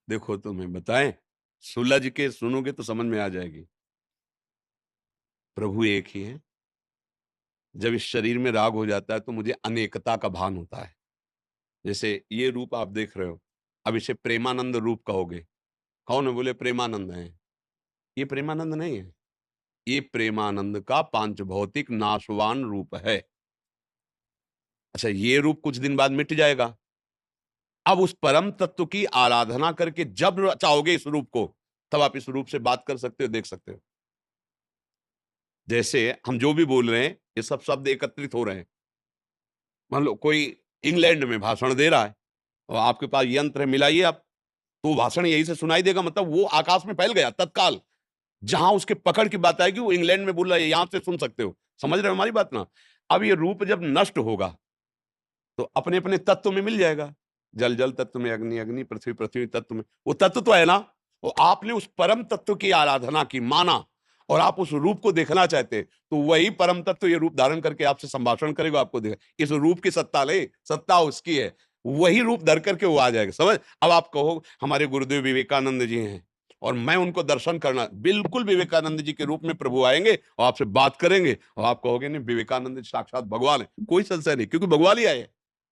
देखो तुम्हें बताएं, सुलझ के सुनोगे तो समझ में आ जाएगी। प्रभु एक ही है। जब इस शरीर में राग हो जाता है तो मुझे अनेकता का भान होता है। जैसे ये रूप आप देख रहे हो, अब इसे प्रेमानंद रूप कहोगे। कौन है? बोले प्रेमानंद है। ये प्रेमानंद नहीं है, ये प्रेमानंद का पांच भौतिक नाशवान रूप है। अच्छा, ये रूप कुछ दिन बाद मिट जाएगा। अब उस परम तत्व की आराधना करके जब चाहोगे इस रूप को, तब आप इस रूप से बात कर सकते हो, देख सकते हो। जैसे हम जो भी बोल रहे हैं, ये सब शब्द एकत्रित हो रहे हैं। मान लो कोई इंग्लैंड में भाषण दे रहा है और आपके पास यंत्र है, मिलाइए आप, तो वो भाषण यहीं से सुनाई देगा, मतलब वो आकाश में फैल गया तत्काल। जहां उसके पकड़ की बात आएगी, वो इंग्लैंड में बोल रहा है, यहां से सुन सकते हो। समझ रहे हो हमारी बात ना? अब ये रूप जब नष्ट होगा तो अपने अपने तत्व में मिल जाएगा। जल जल तत्व में, अग्नि अग्नि, पृथ्वी पृथ्वी तत्व में, वो तत्व तो है ना। वो आपने उस परम तत्व की आराधना की, माना, और आप उस रूप को देखना चाहते, तो वही परम तत्व ये रूप धारण करके आपसे संभाषण करेगा, आपको देगा। इस रूप की सत्ता ले, सत्ता उसकी है। वही रूप धर करके वो आ जाएगा, समझ। अब आप कहो हमारे गुरुदेव विवेकानंद जी हैं और मैं उनको दर्शन करना, बिल्कुल विवेकानंद जी के रूप में प्रभु आएंगे और आपसे बात करेंगे, और आप कहोगे नहीं, विवेकानंद जी साक्षात भगवान है, कोई संशय नहीं, क्योंकि भगवान ही आए।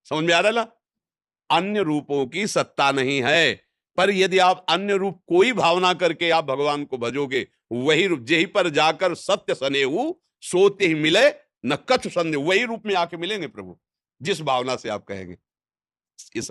समझ में आ रहा है ना? अन्य रूपों की सत्ता नहीं है। पर यदि आप अन्य रूप कोई भावना करके आप भगवान को भजोगे, वही रूप, जेहि पर जाकर सत्य सनेहु, सोते ही मिले न कछु संदेह, वही रूप में आके मिलेंगे प्रभु, जिस भावना से आप कहेंगे। इस